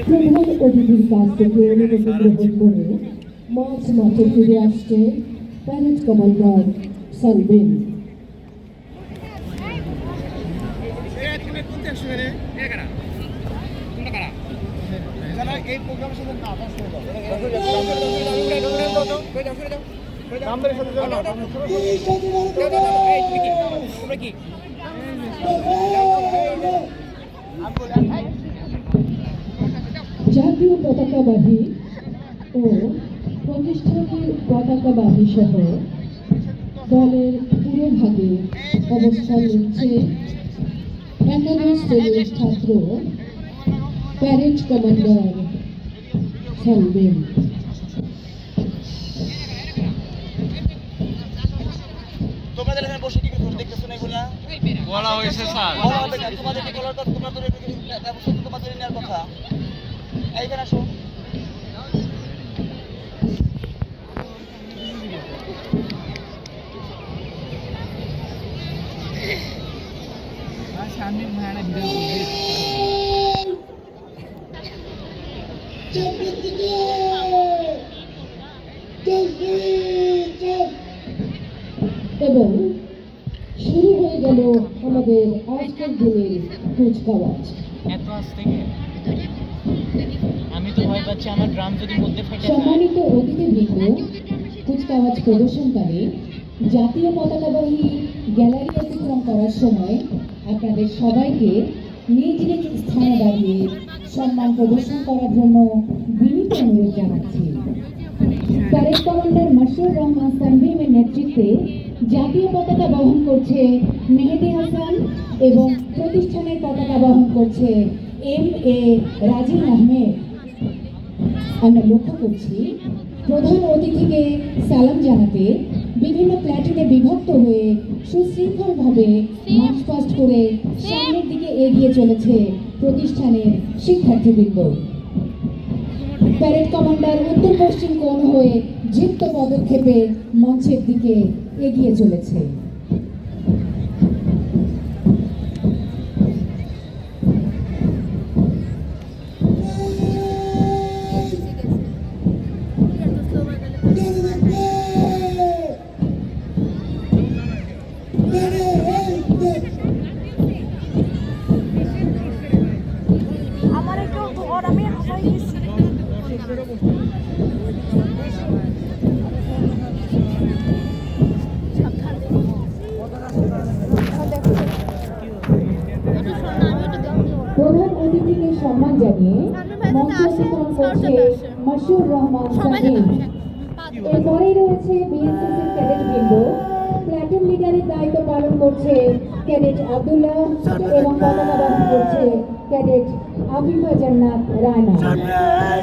প্রধান অতিথির কাছ থেকে অনুমতি গ্রহণ করে মাঝ মাঠে ফিরে আসছে প্যারেড কমান্ডার সালবেন। জাতীয় পতাকাবাহী ও প্রতিষ্ঠানের পতাকাবাহী সহ দলের পুরোভাগে অবস্থান নিচ্ছে একাদশ শ্রেণীর ছাত্র প্যারেড কমান্ডার সালবেন। তোমাদের এখানে বসে কি দেখতেছো না এগুলা বলা হয়েছে স্যার তোমাদের কি বলার কথা তোমাদের ব্যবস্থা তোমাদের নেওয়ার কথা এইখানে আসো সামনে ভাড়া এবং শুরু হয়ে গেল আমাদের আজকের দিনের কুচকাওয়াজ। এত আজ থেকে আমি তো ভয় পাচ্ছি আমার ড্রাম যদি মধ্যে ফেটে যায়। সম্মানিত অতিথিবৃন্দ, কুচকাওয়াজ প্রদর্শনকালে জাতীয় পতাকাবাহী গ্যালারি অতিক্রম করার সময় আপনাদের সবাইকে নিজ নিজ স্থানে দাঁড়িয়ে সম্মান প্রদর্শন করার জন্য বিনীত অনুরোধ জানাচ্ছি। প্যারেড কমান্ডার মাসুর রহমান তানভীমের নেতৃত্বে জাতীয় পতাকা বহন করছে মেহেদি হাসান এবং প্রতিষ্ঠানের পতাকা বহন করছে MA রাজিন আহমেদ। আমরা লক্ষ্য করছি প্রধান অতিথিকে সালাম জানাতে বিভিন্ন প্ল্যাটুনে বিভক্ত হয়ে সুশৃঙ্খলভাবে মার্চ পাস্ট করে সামনের দিকে এগিয়ে চলেছে প্রতিষ্ঠানের শিক্ষার্থীবৃন্দ। প্যারেড কমান্ডার উত্তর পশ্চিম কোণ হয়ে যুক্ত পদক্ষেপে মঞ্চের দিকে এগিয়ে চলেছে। আমার একটু ঘর আমি হাসাই দিচ্ছি। প্রধান অতিথিকে সম্মান জানিয়ে মঞ্চ অতিক্রম করছে মাসুর রহমান তানভীম। এরপরেই রয়েছে বিএনসিসির ক্যাডেট বৃন্দ। প্ল্যাটুন লিডারের দায়িত্ব পালন করছে ক্যাডেট আব্দুল্লাহ এবং পতাকা বহন করছে ক্যাডেট আফিফা জান্নাত রানা।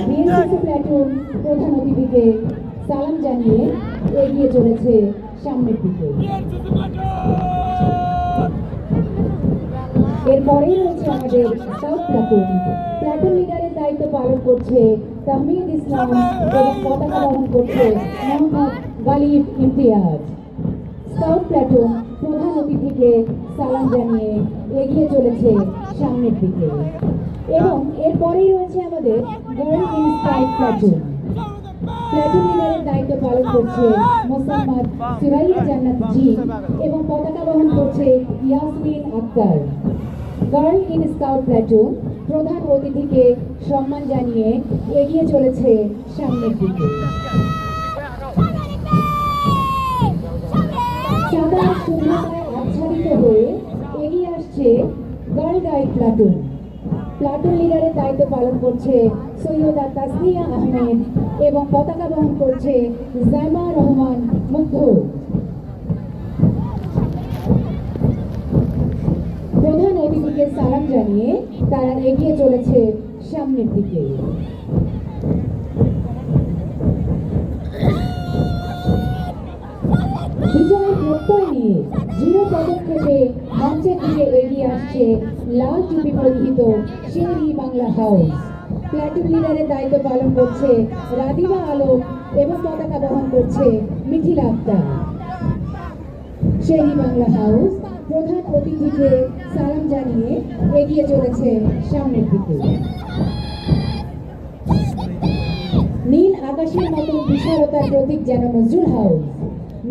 বিএনসিসি প্ল্যাটুন প্রধান অতিথিকে সালাম জানিয়ে এগিয়ে চলেছে সামনের দিকে। এরপরেই রয়েছে আমাদের স্কাউট প্ল্যাটুন। প্ল্যাটুন লিডারের দায়িত্ব পালন করছে তাহমিদ ইসলাম এবং পতাকা বহন করছে মোহাম্মদ গালিব ইমতিয়াজ। স্কাউট প্ল্যাটুন প্রধান অতিথিকে সালাম জানিয়ে এগিয়ে চলেছে সামনের দিকে। এবং এরপরেই রয়েছে আমাদের girl in scout platoon. Platoon লিডারের দায়িত্ব পালন করছে মোসাম্মদ সুরাইয়া জান্নাত জি এবং পতাকা বহন করছে Yasmin Akter. Girl in scout platoon প্রধান অতিথিকে সম্মান জানিয়ে এগিয়ে চলেছে সামনের দিকে। শূন্যতায় আচ্ছাদিত হয়ে এগিয়ে আসছে গার্ল গাইড প্লাটুন। প্লাটুন লিডারের দায়িত্ব পালন করছে সৈয়দা তাসনিয়া আহমেদ এবং পতাকা বহন করছে জাইমা রহমান মুগ্ধ। প্রধান অতিথিকে সালাম জানিয়ে তারা এগিয়ে চলেছে সামনের দিকে। বিজয়ের প্রত্যয় নিয়ে দৃঢ় পদক্ষেপে মঞ্চের দিকে এগিয়ে আসছে লাল টুপি পরিহিত শেরই বাংলা হাউস। প্লাটুন লিডারের দায়িত্ব পালন করছে রাদিবা আলম এবং পতাকা বহন করছে মিথিলা আক্তার। শেরই বাংলা হাউস প্রধান অতিথিকে সালাম জানিয়ে এগিয়ে চলেছে সামনের দিকে। নীল আকাশের মতো বিশালতার প্রতীক যেন নজরুল হাউস।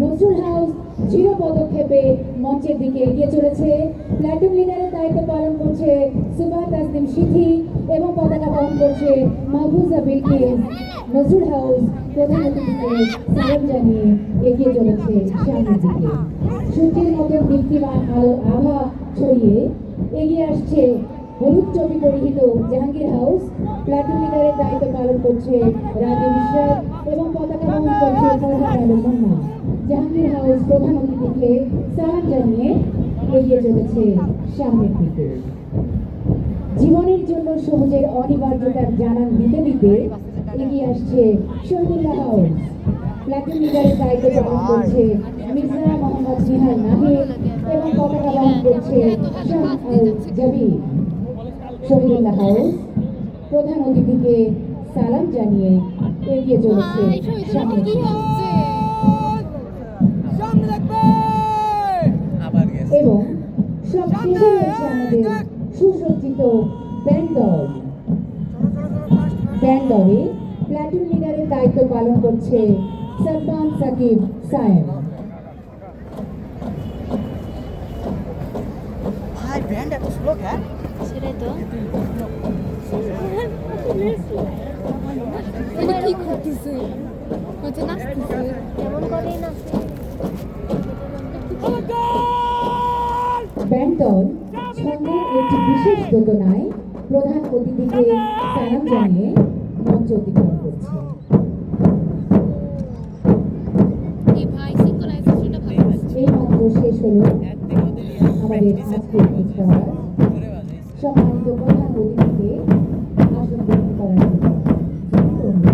নজরুল হাউস দৃঢ় পদক্ষেপে মঞ্চের দিকে এগিয়ে চলেছে। প্লাটুন লিডারের দায়িত্ব পালন করছে সুবাহ তাসনিম সিথি এবং পতাকা বহন করছে মাহফুজা বিলকিস। নজরুল হাউস প্রধান অতিথিকে সালাম জানিয়ে এগিয়ে চলেছে সামনের দিকে। সূর্যের মতো দীপ্তিমান আলোর আভা ছড়িয়ে এগিয়ে আসছে হলুদ টুপি পরিহিত জাহাঙ্গীর হাউস। প্লাটুন লিডারের দায়িত্ব পালন করছে রাগিব ইশরাত এবং পতাকা বহন করছে ফরহাদ আলম মুন্না। জাহাঙ্গীর হাউস প্রধান অতিথিকে সালাম জানিয়ে এগিয়ে চলেছে সামনের দিকে। জীবনের জন্য সবুজের অনিবার্যতার জানান দিতে দিতে এগিয়ে আসছে শহীদুল্লাহ হাউস। প্লাটুন লিডারের দায়িত্ব পালন করছে মির্জা মোহাম্মদ নিহাল নাহিদ এবং পতাকা বহন করছে শাহ আল জাবির। শহীদুল্লাহ হাউস প্রধান অতিথিকে সালাম জানিয়ে এগিয়ে চলেছে সামনের দিকে। এবং সবশেষে রয়েছে আমাদের সুসজ্জিত ব্যান্ড দল। ব্যান্ড দলে প্লাটুন লিডারের দায়িত্ব পালন করছে সালমান সাকিব সায়েম। ভাই ব্যান্ড এত স্লো কেন? সেটাই তো এটা কি করতেছে? হচ্ছে নাচতেছে কেমন করে নাচছে। ব্যান্ড দল ছন্দের একটি বিশেষ দোতনায় প্রধান অতিথিকে সালাম জানিয়ে মঞ্চ অতিক্রম করছে। এই ভাই সিঙ্ক্রোনাইজেশনটা ভালো এই মাত্র শেষ হলো আমাদের আজকের ইফতার। সম্মানিত প্রধান অতিথিকে আসন গ্রহণ করার জন্য অনুরোধ।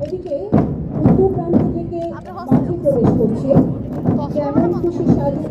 এদিকে উত্তর প্রান্ত থেকে মাঝে প্রবেশ করছে যেমন খুশি সাজু